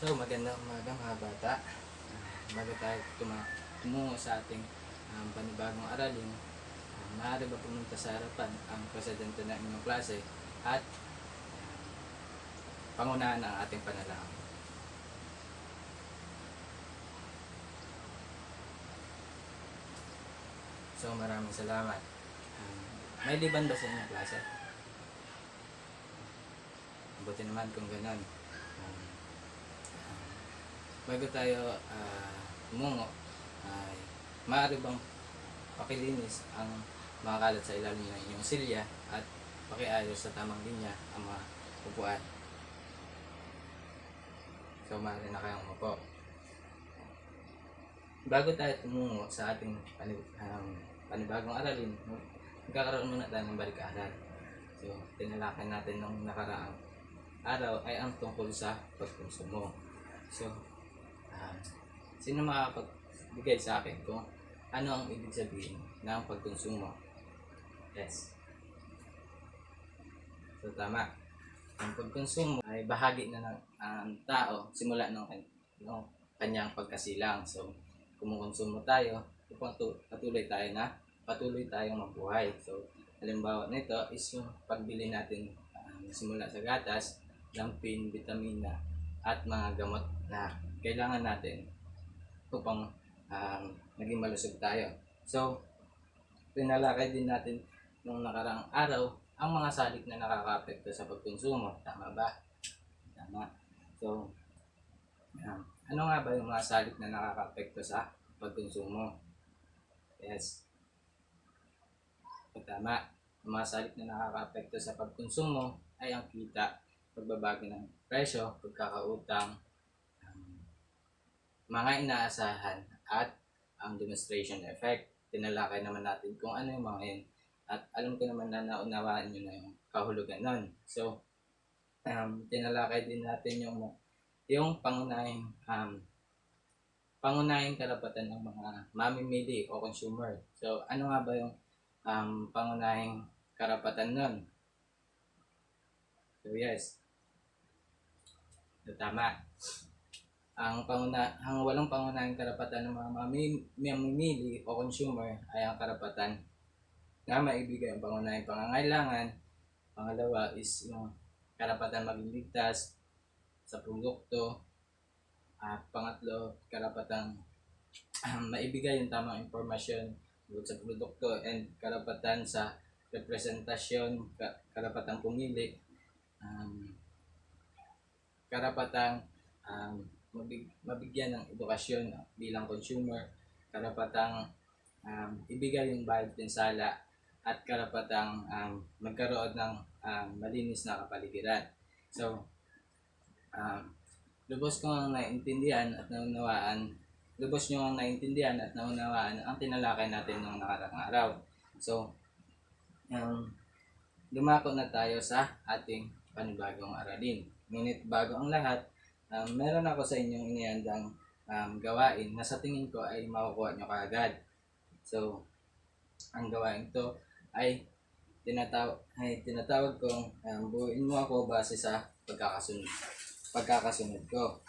So, magandang umaga mga bata. Bago tayo tumungo sa ating panibagong aralin, maaari ba pumunta sa harapan ang presidente ng inyong klase at pangunahan ang ating panalangin. So, maraming salamat. May liban ba sa inyong klase? Buti naman kung gano'n. Bago tayo tumungo, ay maaari bang pakilinis ang mga kalat sa ilalim ng inyong silya at pakiayos sa tamang linya ang mga upuan. So, maaari na kayong umupo. Bago tayo tumungo sa ating panibagong aralin, magkakaroon muna tayo ng balik-aral. So, tinalakay natin nung nakaraang araw ay ang tungkol sa pagkonsumo. So, sino makakapagbigay sa akin kung ano ang ibig sabihin ng pagkonsumo? Yes. So, tama. Ang pagkonsumo ay bahagi na ng tao simula ng kanyang pagkasilang. So, kumukonsumo tayo, patuloy tayong mabuhay. So, halimbawa nito is yung pagbili natin simula sa gatas, lampin, vitamina, at mga gamot na kailangan natin upang maging malusog tayo. So, pinalakay din natin nung nakaraang araw ang mga salik na nakaka-apekto sa pagkonsumo. Tama ba? Tama. So, ano nga ba yung mga salik na nakaka-apekto sa pagkonsumo? Yes. Tama. Ang mga salik na nakaka-apekto sa pagkonsumo ay ang kita, pagbabago ng presyo, pagkakautang, mga inaasahan, at ang demonstration effect. Tinalakay naman natin kung ano yung mga yun. At alam ko naman na naunawaan nyo na yung kahulugan nun. So, tinalakay din natin yung pangunahing karapatan ng mga mamimili o consumer. So, ano nga ba yung pangunahing karapatan nun? So, yes. So, tama. Ang walang pangunahing karapatan ng mga mamimili o consumer ay ang karapatan na maibigay ang pangunahing pangangailangan. Pangalawa is yung karapatan maging ligtas sa produkto. At pangatlo, karapatang maibigay yung tamang impormasyon tungkol sa produkto, and karapatan sa representasyon, karapatang pumili, karapatang mabigyan ng edukasyon bilang consumer, karapatang ibigay yung bayad pinsala, at karapatang magkaroon ng malinis na kapaligiran. So, lubos nyo ang naintindihan at naunawaan ang tinalakay natin noong nakaraang araw. So, dumako na tayo sa ating panibagong aralin. Ngunit bago ang lahat, meron ako sa inyong inihandang gawain na sa tingin ko ay makukuha nyo kaagad. So, ang gawain to ay tinatawag kong buuin mo ako base sa pagkakasunod ko.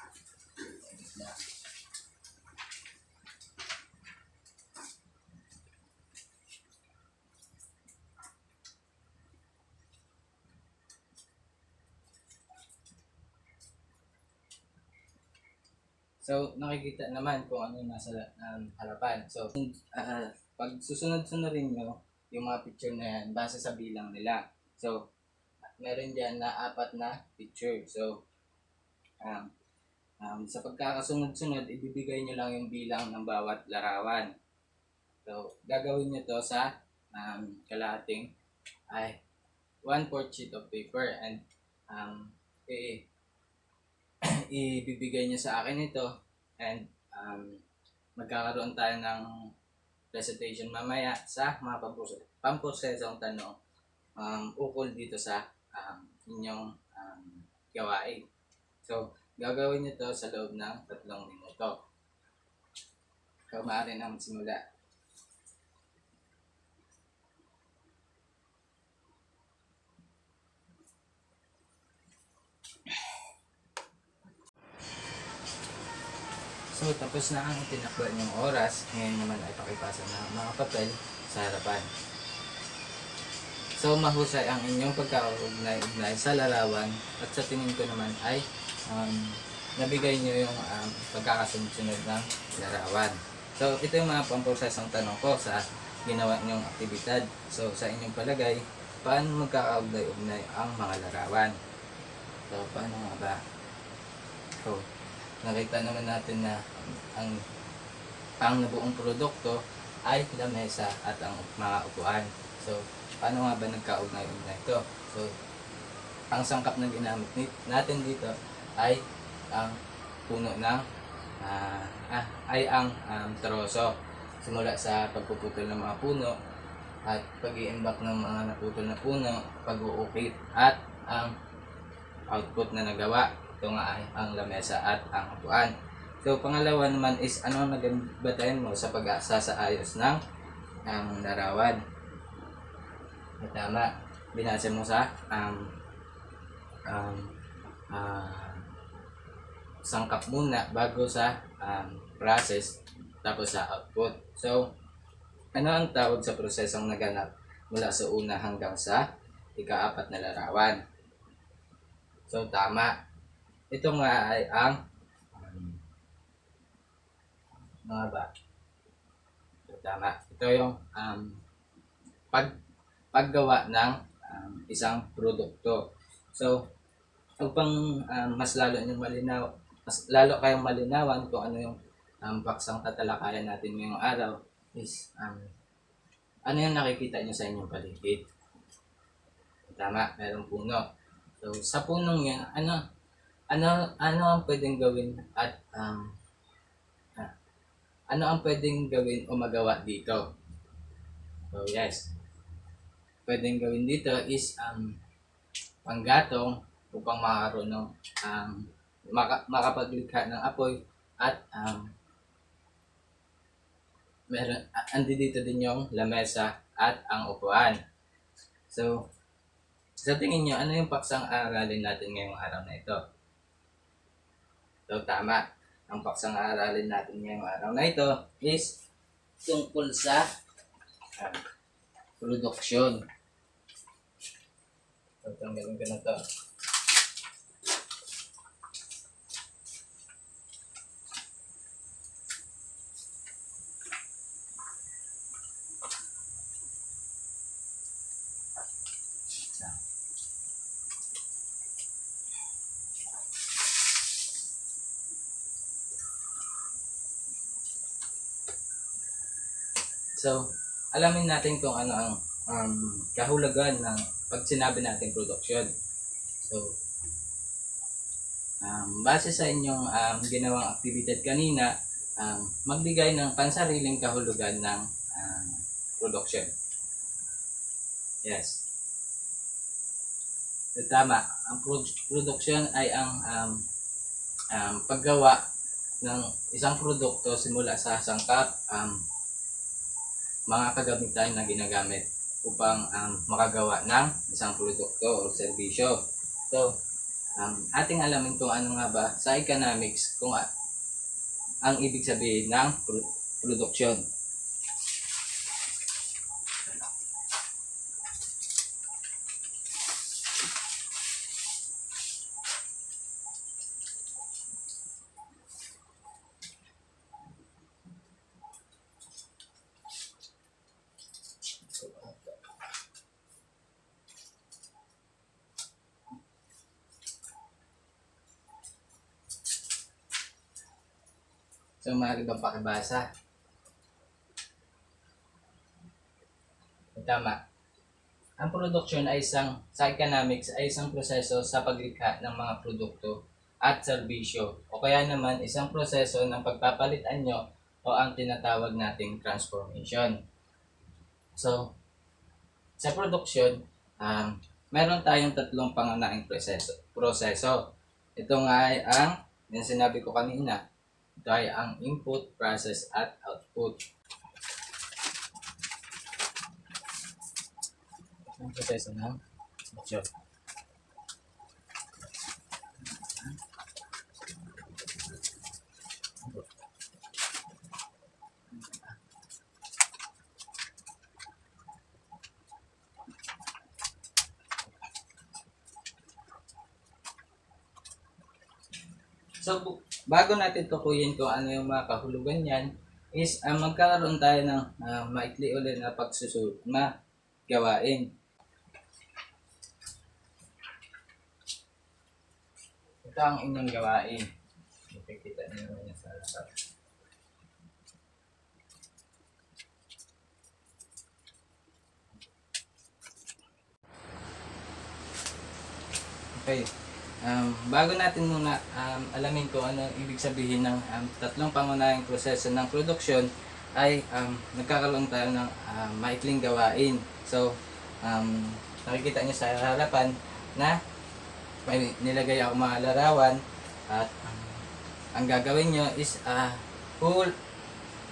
So, nakikita naman kung ano yung nasa harapan. So, pag susunod-sunodin nyo yung mga picture na yan, base sa bilang nila. So, meron dyan na 4 na picture. So, sa pagkakasunod-sunod, ibibigay nyo lang yung bilang ng bawat larawan. So, gagawin nyo to sa kalahating 1/4 sheet of paper, and ibibigay nyo sa akin ito, and magkakaroon tayo ng presentation mamaya sa mga pamprosesong tanong ukol dito sa inyong gawain. So, gagawin nyo to sa loob ng 3 minuto. So, maaari na magsimula. So, tapos na ang tinakbo niyong oras. Ngayon naman ay pakipasa ng mga papel sa harapan. So, mahusay ang inyong pagkaugnay-ugnay sa larawan at sa tingin ko naman ay nabigay niyo yung pagkakasunod-sunod ng larawan. So, ito yung mga pamprosesong tanong ko sa ginawa niyong aktibidad. So, sa inyong palagay, paano magkakaugnay-ugnay ang mga larawan? So, paano nga ba? So, nakita naman natin na ang nabuong produkto ay lamesa at ang mga upuan. So, paano nga ba nagkaugnay-ugnay ito? So, ang sangkap na ginamit natin dito ay ang puno ng troso. Simula sa pagpuputol ng mga puno at pag-iimbak ng mga naputol na puno, pag-uukit at ang output na nagawa. Ito nga ay ang lamesa at ang upuan. So, pangalawa naman is ano ang nagabatayan mo sa pag-asa sa ayos ng larawan. Tama, binasa mo sa sangkap muna bago sa process tapos sa output. So, ano ang tawag sa prosesong naganap mula sa una hanggang sa ika-4 na larawan? So, tama. Ito nga ay ang mga ba? So, tama. Ito yung paggawa ng isang produkto. So, upang mas lalo kayong malinawan kung ano yung paksang tatalakayan natin ngayong araw is ano yung nakikita nyo sa inyong paligid. Tama, merong puno. So, sa punong yan, ano ang pwedeng gawin at ano ang pwedeng gawin o magawa dito? So, yes. Pwedeng gawin dito is panggatong upang makaroon ng makapaglikha ng apoy at andi dito din yung lamesa at ang upuan. So, sa tingin nyo, ano yung paksang aralin natin ngayong araw na ito? So, tama. Ang paksang aralin natin ngayong araw na ito is tungkol sa produksyon. So, tanggalin ko na ito. So, alamin natin kung ano ang kahulugan ng pag sinabi natin production. So, base sa inyong ginawang aktibidad kanina, magbigay ng pansariling kahulugan ng production. Yes. So, tama. Ang production ay ang paggawa ng isang produkto simula sa sangkap, mga kagamitan na ginagamit upang makagawa ng isang produkto o serbisyo. So, ating alamin kung ano nga ba sa economics kung ang ibig sabihin ng produksyon. So, maaari bang pakibasa? Tama. Ang production ay sa economics ay isang proseso sa paglikha ng mga produkto at serbisyo o kaya naman isang proseso ng pagpapalit anyo o ang tinatawag nating transformation. So, sa production, meron tayong tatlong pangunahing proseso. Ito nga ay yung sinabi ko kanina, ito ay ang input, process, at output. Ang proseso ng production. So, bago natin tukuyin kung ano yung mga kahulugan niyan, is magkakaroon tayo ng maikli ulit na gawain. Ito ang inyong gawain. Makikita niyo naman yan sa laptop. Okay. Bago natin muna alamin kung ano ibig sabihin ng tatlong pangunahing proseso ng produksyon, ay nagkakaroon tayo ng maikling gawain. So, nakikita niyo sa harapan na may nilagay ako mga larawan, at ang gagawin nyo is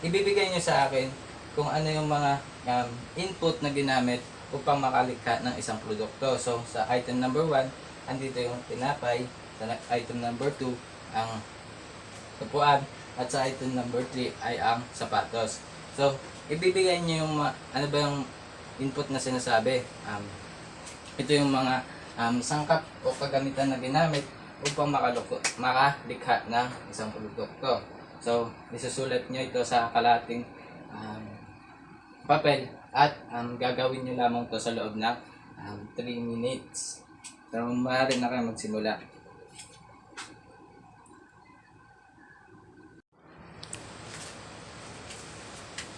ibibigay nyo sa akin kung ano yung mga input na ginamit upang makalikha ng isang produkto. So, sa item number 1, andito yung tinapay. Sa item number 2, ang upuan. At sa item number 3 ay ang sapatos. So, ibibigay nyo yung ano ba yung input na sinasabi. Ito yung mga sangkap o kagamitan na ginamit upang makalikha ng isang produkto. So, isusulat nyo ito sa kalating papel, at gagawin nyo lamang ito sa loob ng 3 minutes. So, maaari na kayo magsimula.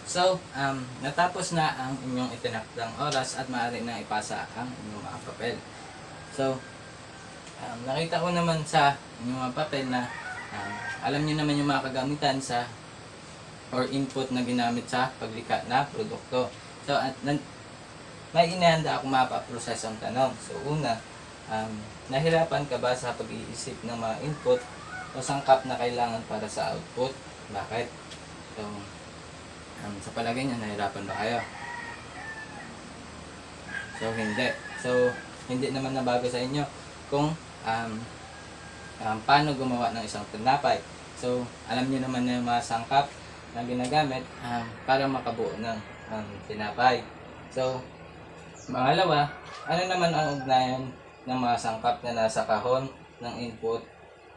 So, natapos na ang inyong itinakdang oras at maaari na ipasa ang inyong mga papel. So, nakita ko naman sa inyong mga papel na alam niyo naman yung mga kagamitan sa or input na ginamit sa paglikha na produkto. So, may inihanda ako mapaprosesong tanong. So, una, nahirapan ka ba sa pag-iisip ng mga input o sangkap na kailangan para sa output? Bakit? So, sa palagay niya, nahirapan ba kayo? So, hindi. So, hindi naman nabago sa inyo kung paano gumawa ng isang tinapay. So, alam niyo naman na yung mga sangkap na ginagamit para makabuo ng tinapay. So, pangalawa, ano naman ang ugnayan ng mga sangkap na nasa kahon ng input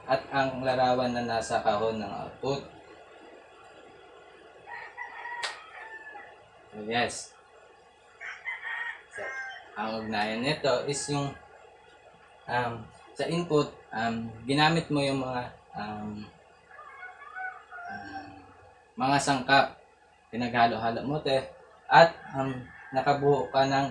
at ang larawan na nasa kahon ng output? So, yes. So, ang ugnayan nito is yung sa input, ginamit mo yung mga sangkap, pinaghalo-halo mo at nakabuo ka ng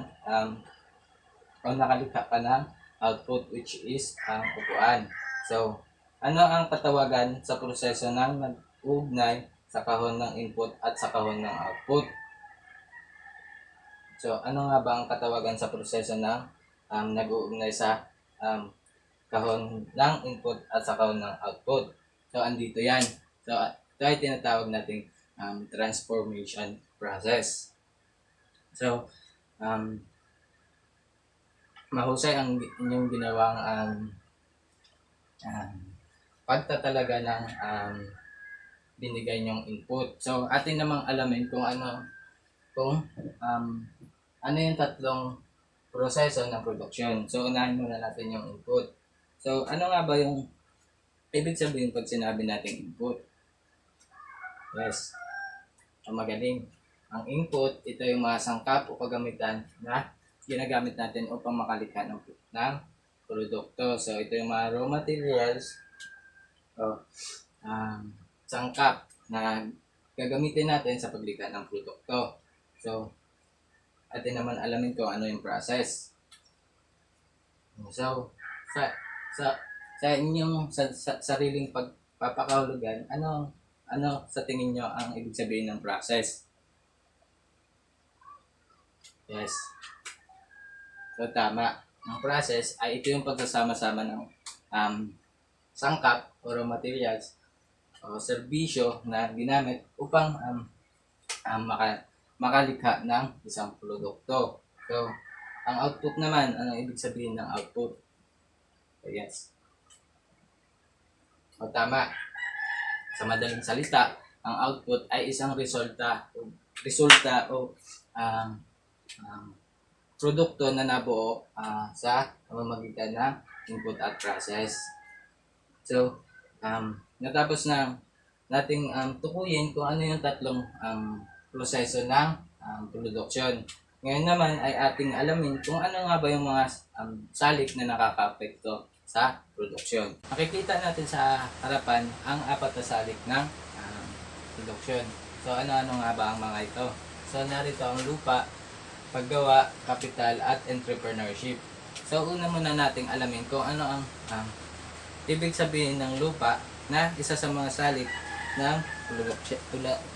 o nakalikha ka ng output, which is ang upuan. So, ano ang katawagan sa proseso ng nag-ugnay sa kahon ng input at sa kahon ng output? So, ano nga ba ang katawagan sa proseso ng nag-uugnay sa kahon ng input at sa kahon ng output? So, andito yan. So, ito ay tinatawag nating transformation process. So, mahusay ang inyong ginawang pagtatalaga ng binigay nyong input. So, atin namang alamin kung ano yung tatlong proseso ng production. So, unahin muna natin yung input. So, ano nga ba yung ibig sabihin pag sinabi natin input? Yes. Magaling. Ang input, ito yung mga sangkap o kagamitan na ginagamit natin upang makalikha ng produkto. So, ito yung mga raw materials o sangkap na gagamitin natin sa paglikha ng produkto. So, atin naman alamin kung ano yung process. So, sa inyong sariling pagpapakahulugan, ano sa tingin nyo ang ibig sabihin ng process? Yes. So, tama. Ang process ay ito yung pagsasama-sama ng sangkap o raw materials o serbisyo na ginamit upang makalikha ng isang produkto. So, ang output naman, ano ibig sabihin ng output? So, yes. O, tama. Sa madaling salita, ang output ay isang resulta o produkto na nabuo sa pamamagitan ng input at process. So, natapos na nating tukuyin kung ano yung tatlong proseso ng production. Ngayon naman ay ating alamin kung ano nga ba yung mga salik na nakakaapekto sa produksyon. Makikita natin sa harapan ang apat na salik ng produksyon. So ano-ano nga ba ang mga ito? So narito ang lupa, paggawa, kapital at entrepreneurship. So una muna nating alamin kung ano ang ibig sabihin ng lupa na isa sa mga salik ng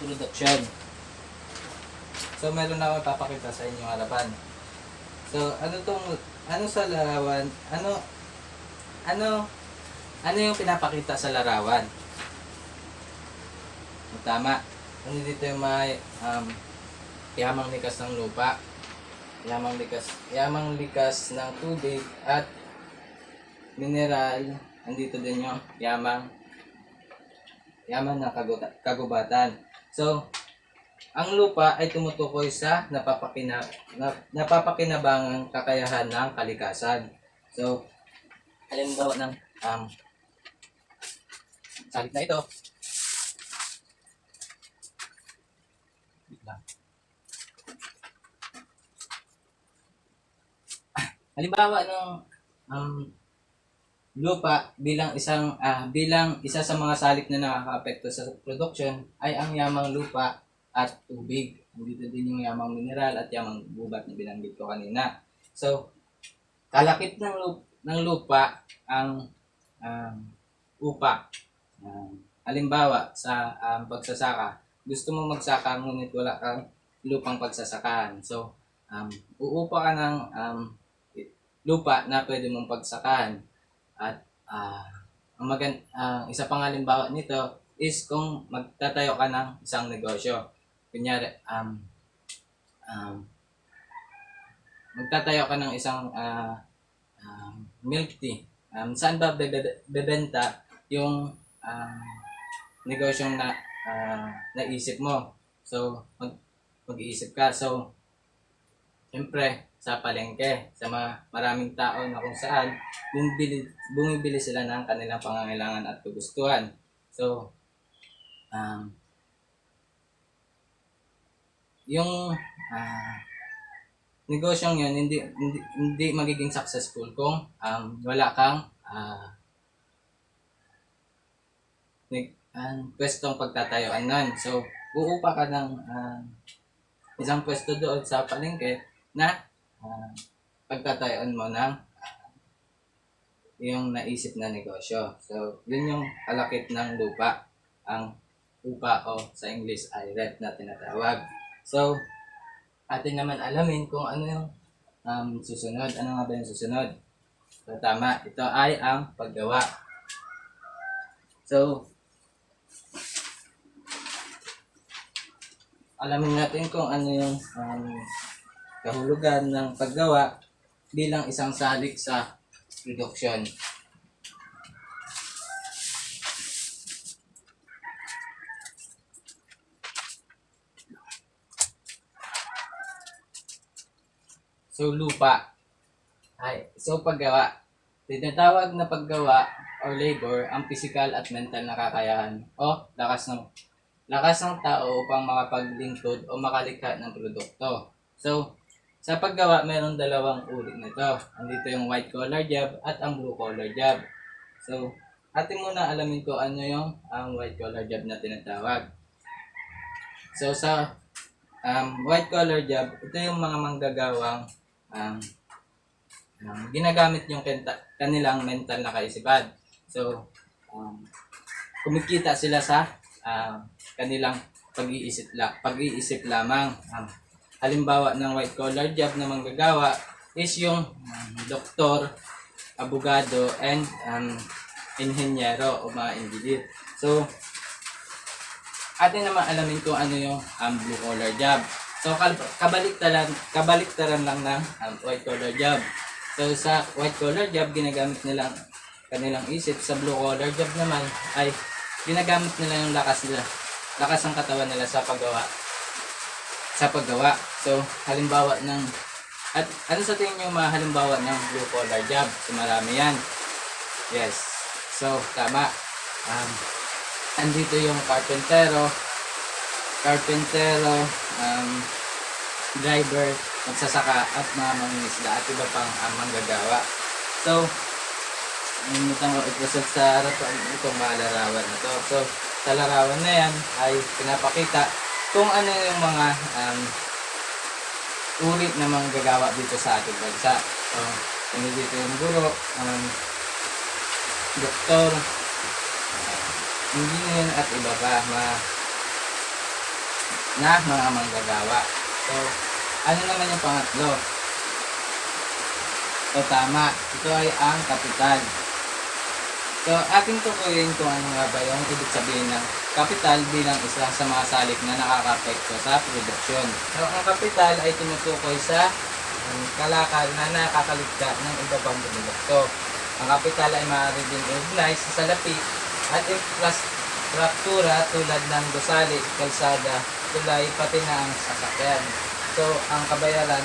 production. So meron na ako papakita sa inyo harapan. So ano sa larawan, ano yung pinapakita sa larawan? Tama. Ano dito yung may yamang likas ng lupa, yamang likas ng tubig at mineral. Andito din yung yamang ng kagubatan. So ang lupa ay tumutukoy sa napapakinabangang kakayahan ng kalikasan. So, halimbawa ng salik na ito. Halimbawa ng lupa bilang isa sa mga salik na nakakaapekto sa production ay ang yamang lupa at tubig. Dito din yung yamang mineral at yamang gubat na binanggit ko kanina. So, kalakip ng lupa ang upa. Halimbawa, sa pagsasaka, gusto mo magsaka ngunit wala kang lupang pagsasakahan. So, uupa ka ng lupa na pwede mong pagsakahan. At isa pang halimbawa nito is kung magtatayo ka ng isang negosyo. Kunyari, magtatayo ka ng isang milk tea. Saan ba bebenta yung negosyong naisip mo? So, mag-iisip ka. So, siyempre, sa palengke, sa maraming tao na kung saan bumibili sila ng kanilang pangangailangan at kagustuhan. So, yung negosyong yun hindi magiging successful kung wala kang pwestong pagtatayuan nun. So, uupa ka ng isang pwesto doon sa palengke na pagtatayuan mo ng yung naisip na negosyo. So, yun yung kalakip ng lupa. Ang upa o sa English ay rent na tinatawag. So, atin naman alamin kung ano yung susunod. Ano nga ba yung susunod? So, tama. Ito ay ang paggawa. So, alamin natin kung ano yung kahulugan ng paggawa bilang isang salik sa production. So, lupa. Paggawa. Tinatawag na paggawa or labor ang physical at mental na kakayahan o lakas ng tao upang makapaglingkod o makalikha ng produkto. So, sa paggawa, mayroong dalawang uri nito. Andito yung white collar job at ang blue collar job. So, atin muna alamin ko ano yung white collar job na tinatawag. So, sa white collar job, ito yung mga manggagawang ginagamit yung kanilang mental na kaisipan. So, kumikita sila sa kanilang pag-iisip lamang. Halimbawa ng white collar job na manggagawa is yung doktor, abogado, and inhenyero o mga engineer. So, atin naman alamin kung ano yung blue collar job. So, kabaliktaran lang ng white collar job. So, sa white collar job, ginagamit nila kanilang isip. Sa blue collar job naman, ay ginagamit nila yung lakas ng katawan nila sa paggawa. So, halimbawa ng, at ano sa tingin nyo mga halimbawa ng blue collar job? So, marami yan. Yes. So, tama. andito yung karpentero, driver, magsasaka at mga mangingisda at iba pang manggagawa. So, nalimutan ko i-present sa harapan itong mga larawan na to. So, sa larawan na yan ay pinapakita kung ano yung mga uri na manggagawa dito sa ating bansa. So, nandito yung guro, doktor, engineer at iba pa na mga manggagawa. So, ano naman yung pangatlo? So, tama. Ito ay ang kapital. So, ating tukuyin kung ano nga ba yung ibig sabihin ng kapital bilang isa sa mga salik na nakaka-apekto sa produksyon. So, ang kapital ay tumutukoy sa kalakal na nakakaligta ng iba pang produkto. Ang kapital ay maaari din i-ugnay sa salapi at infrastruktura tulad ng gusali, kalsada, tulay, pati na ang sasakyan. So, ang kabayaran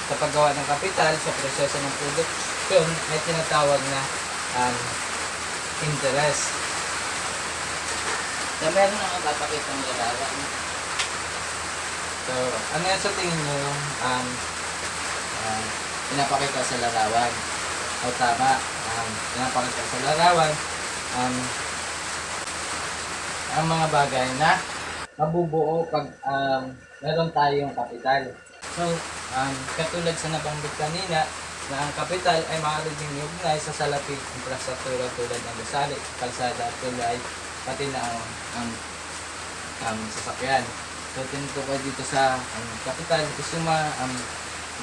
sa paggawa ng kapital sa proseso ng produksyon ay tinatawag na interest. So, meron akong papakita ng larawan. So, ano yan sa tingin nyo yung pinapakita sa larawan? O tama, pinapakita sa larawan ang mga bagay na mabubuo pag meron tayong kapital. So, katulad sa nabanggit kanina, na ang kapital ay maaari ding iugnay sa salapi, infrastruktura tulad ng gusali, kalsada, tulay, pati na ang sasakyan. So, tinutukoy dito sa kapital is yung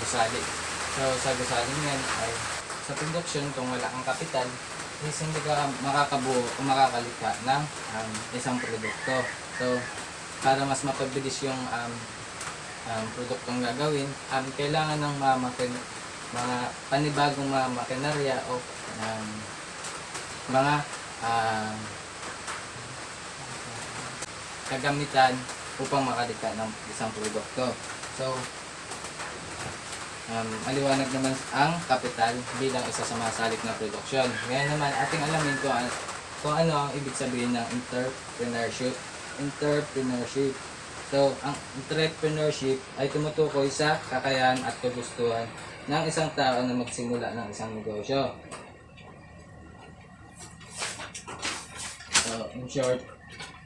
gusali. So, sa gusali niyan ay sa produksyon, kung wala kang kapital, is hindi ka makakabuo o makakalikha ng isang produkto. So, para mas mapabilis yung produktong gagawin, kailangan ng mga panibagong mga makinarya o mga kagamitan upang makalikha ng isang produkto. So, maliwanag naman ang kapital bilang isa sa mga salik na produksyon. Ngayon naman, ating alamin kung ano ang ibig sabihin ng entrepreneurship. So, ang entrepreneurship ay tumutukoy sa kakayahan at kagustuhan ng isang tao na magsimula ng isang negosyo. So, in short,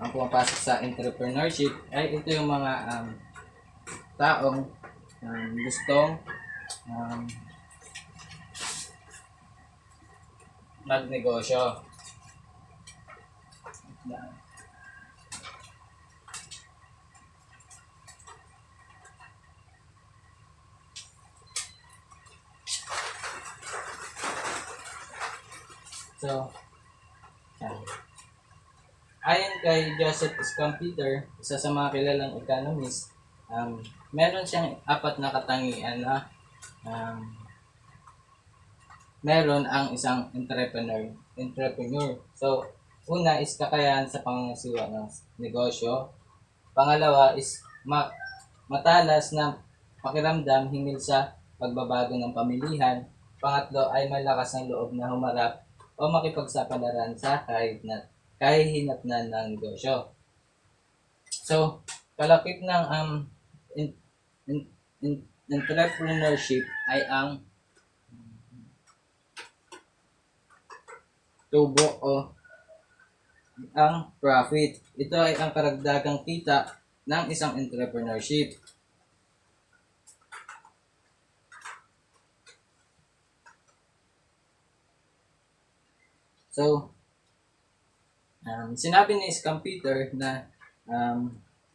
ang pumapasok sa entrepreneurship ay ito yung mga taong gustong magnegosyo. So, ayon kay Joseph Schumpeter, isa sa mga kilalang economist, meron siyang 4 na katangian na meron ang isang entrepreneur. So, una is kakayahan sa pangangasiwa ng negosyo. Pangalawa is matalas na pakiramdam hinggil sa pagbabago ng pamilihan. Pangatlo ay malakas ng loob na humarap o makipagsapalaran sa kahihinatnan ng negosyo. So, kalakip ng entrepreneurship ay ang tubo o ang profit. Ito ay ang karagdagang kita ng isang entrepreneurship. So, sinabi ni Schumpeter na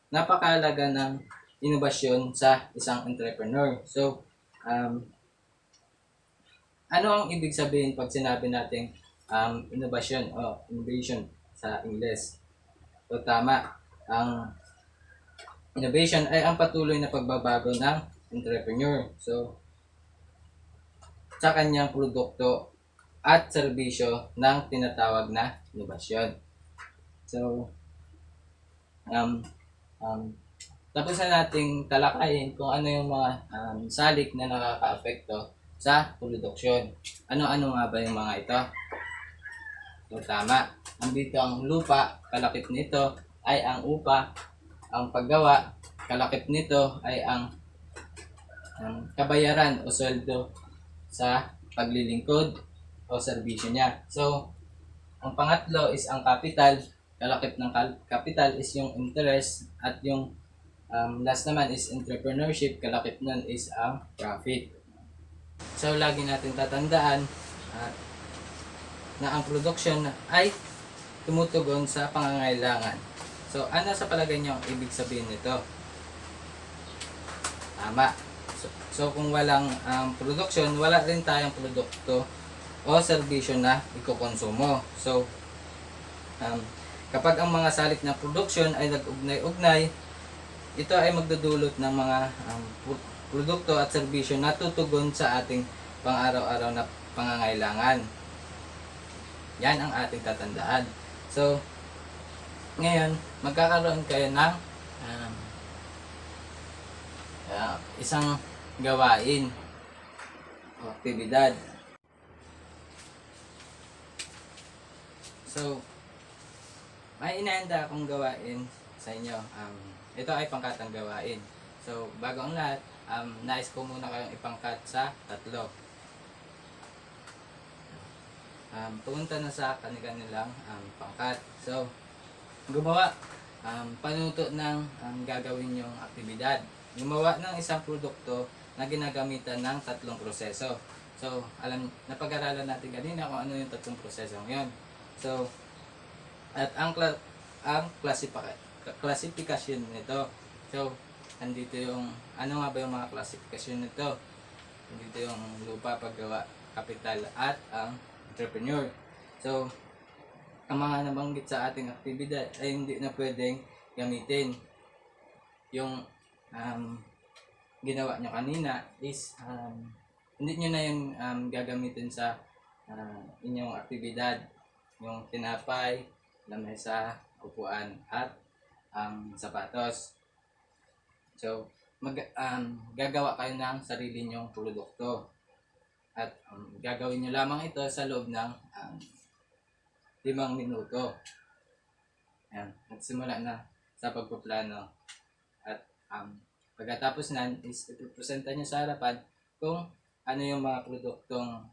napakahalaga ng inobasyon sa isang entrepreneur. So, ano ang ibig sabihin pag sinabi natin innovation o innovation sa Ingles? So, tama. Ang innovation ay ang patuloy na pagbabago ng entrepreneur. So, sa kanyang produkto at serbisyo ng tinatawag na innovation. So, tapos na nating talakayin kung ano yung mga salik na nakaka-apekto sa produksyon. Ano-ano nga ba yung mga ito? So, tama. andito ang lupa, kalakip nito ay ang upa, ang paggawa, kalakip nito ay ang kabayaran o sweldo sa paglilingkod o serbisyo niya. So, ang pangatlo is ang capital. Kalakip ng capital is yung interest at yung last naman is entrepreneurship. Kalakip nun is ang profit. So, lagi natin tatandaan na ang production ay tumutugon sa pangangailangan. So, ano sa palagay niyo ang ibig sabihin nito? Tama. So kung walang production, wala rin tayong produkto o serbisyo na ikokonsumo. So, kapag ang mga salik na production ay nag-ugnay-ugnay, ito ay magdudulot ng mga produkto at serbisyo na tutugon sa ating pang-araw-araw na pangangailangan. Yan ang ating tatandaan. So, ngayon, magkakaroon kayo ng isang gawain o aktibidad. So, may inahanda akong gawain sa inyo. Ito ay pangkatang gawain. So, bago ang lahat, nais ko muna kayong ipangkat sa 3. Pumunta na sa kanilang pangkat. So, gumawa, panuto ng gagawin yung aktibidad. Gumawa ng isang produkto na ginagamitan ng 3 proseso. So, napag-aralan natin kanina kung ano yung 3 proseso ngayon. So, at ang klasifikasyon nito. So, andito yung, ano nga ba yung mga klasifikasyon nito? Andito yung lupa, paggawa, kapital, at ang entrepreneur. So, ang mga nabanggit sa ating aktibidad ay hindi na pwedeng gamitin. Yung ginawa nyo kanina is hindi nyo na yung gagamitin sa inyong aktibidad. Yung tinapay, lamesa, upuan, at sapatos. So, gagawa kayo ng sarili nyong produkto. At gagawin nyo lamang ito sa loob ng 5 minuto. Ayan, nagsimula na sa pagpaplano. At pagkatapos nan is ipipresenta nyo sa harapan kung ano yung mga produktong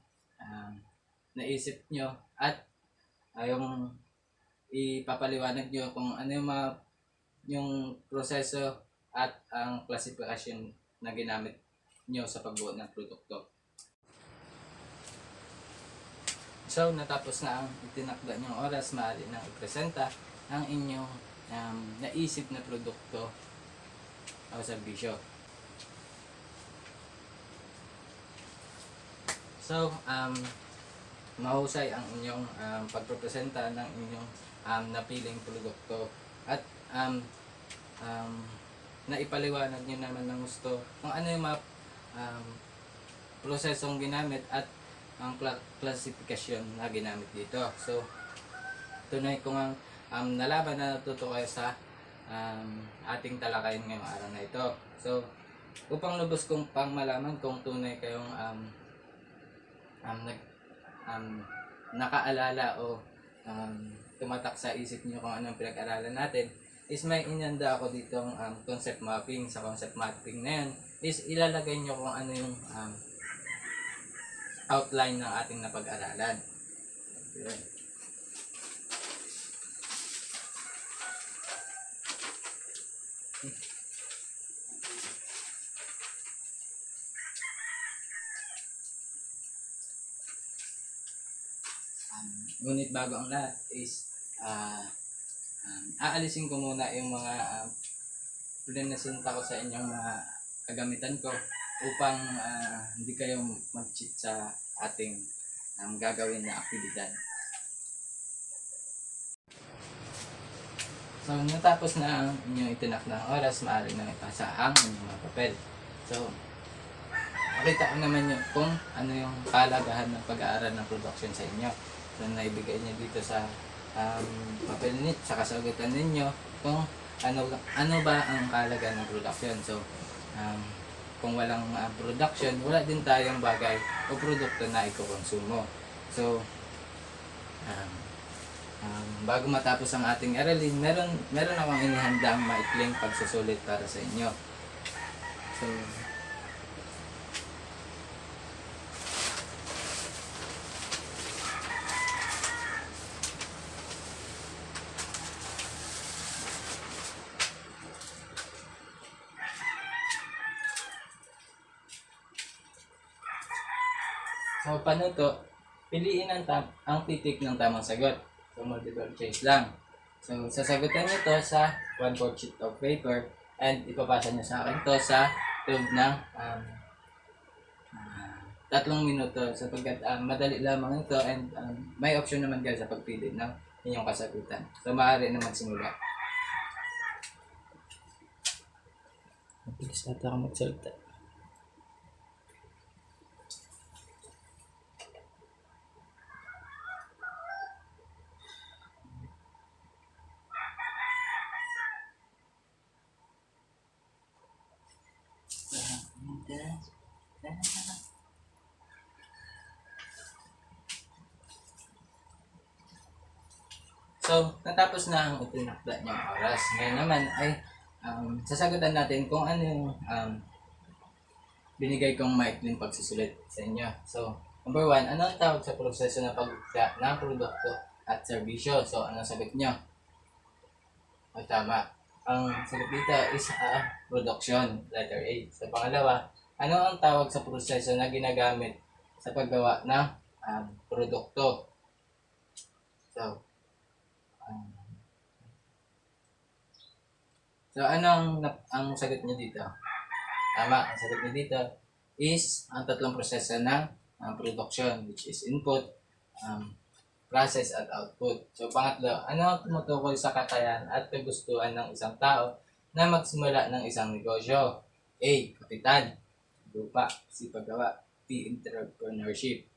naisip nyo at yung ipapaliwanag nyo kung ano yung proseso at ang klasifikasyon na ginamit nyo sa pagbuo ng produkto. So, natapos na ang itinakda nyong oras, maaari nang ipresenta ang inyong naisip na produkto o serbisyo. So, mahusay ang inyong pagprepresenta ng inyong napiling produkto at naipaliwanag nyo naman ng gusto kung ano yung mga prosesong ginamit at ang klasifikasyon na ginamit dito. So, tunay ko nga nalaman na natuto kayo sa ating talakayin ngayong araw na ito. So, upang lubos kong pang malaman kung tunay kayong nakaalala o tumatak sa isip niyo kung anong pinag-aralan natin, is may inanda ako ditong concept mapping. Sa concept mapping na yan is ilalagay nyo kung ano yung outline ng ating napag-aralan. Yun. Ngunit bago ang lahat is aalisin ko muna yung mga pinasinta ko sa inyong mga kagamitan ko upang hindi kayo mag-cheat sa ating gagawin na aktibidad. So, natapos na ang inyong itinakdang oras, maaari na ipasa ang inyong mga papel. So, makita ko naman yun kung ano yung kalagahan ng pag-aaral ng production sa inyo. So, naibigay niyo dito sa papel nito, sa kasagutan ninyo kung ano ba ang kalagahan ng production. So, kung walang production, wala din tayong bagay o produkto na ikokonsumo. So, Bago matapos ang ating aralin, meron akong inihandang maikling pagsusulit para sa inyo. So, paano to? Piliin ang titik ng tamang sagot. So, multiple choice lang. So, sasagutan nyo to sa 1/4 sheet of paper and ipapasa nyo sa akin to sa loob ng 3 minuto sapagkat madali lamang ito and may option naman kayo sa pagpili ng inyong kasagutan. So, maaari na magsimula. Mabilis natin ako magsalita. So, natapos na ang itinakda niyang oras. Ngayon naman ay sasagutan natin kung ano yung binigay kong maikling pagsusulit sa inyo. So, number 1, ano ang tawag sa proseso na paglikha ng produkto at serbisyo? So, ano sagot niyo? O, tama. Ang sagot dito is production, letter A. So, pangalawa, ano ang tawag sa proseso na ginagamit sa paggawa ng produkto? So, ano ang sagot niyo dito? Tama, ang sagot niyo dito is ang tatlong proseso ng production, which is input, process, at output. So, pangatlo, ano ang tumutukoy sa kakayahan at kagustuhan ng isang tao na magsimula ng isang negosyo? A, kapital. Lupa. C, paggawa. P, entrepreneurship.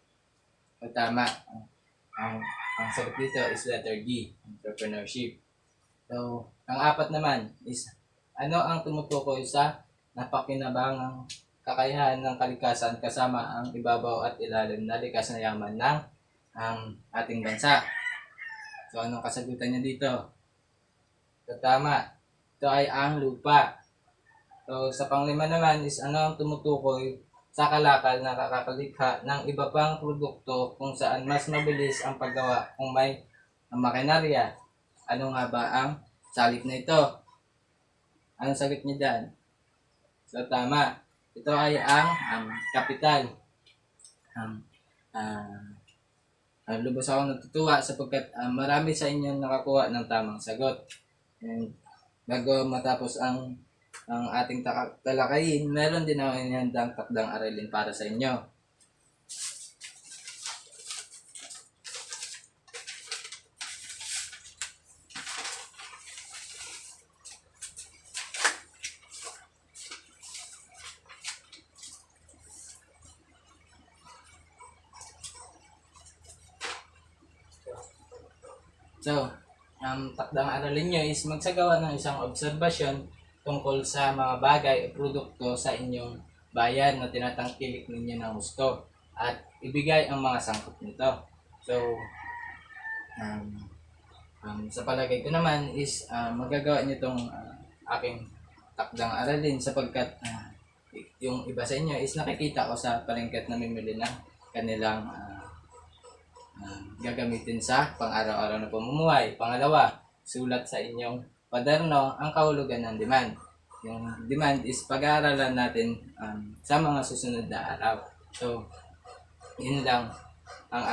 O, tama. Ang sagot dito is letter D, entrepreneurship. So, ang apat naman is ano ang tumutukoy sa napakinabangang kakayahan ng kalikasan kasama ang ibabaw at ilalim na likas na yaman ng ating bansa. So, anong kasagutan niya dito? So, tama. Ito ay ang lupa. So, sa panglima naman is ano ang tumutukoy sa kalakal na kakapalikha ng iba pang produkto kung saan mas mabilis ang paggawa kung may makinarya. Ano nga ba ang salip na ito? Anong sagot niyo dyan? So, tama. Ito ay ang kapital. Lubos akong natutuwa sapagkat marami sa inyo nakakuha ng tamang sagot. And bago matapos ang ating talakayin, meron din ako inihandang takdang aralin para sa inyo. So, ang takdang aralin nyo is magsagawa ng isang obserbasyon tungkol sa mga bagay o produkto sa inyong bayan na tinatangkilik ninyo ng gusto at ibigay ang mga sangkot nito. So, sa palagay ko naman is magagawa nyo itong aking takdang aralin sapagkat yung iba sa inyo is nakikita ko sa palengke at namimili ng kanilang gagamitin sa pang-araw-araw na pamumuhay. Pangalawa, sulat sa inyong kwaderno ang kahulugan ng demand. Yung demand is pag-aaralan natin sa mga susunod na araw. So, yun lang ang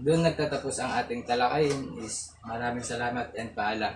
doon nagtatapos ang ating talakayin is maraming salamat and paalam.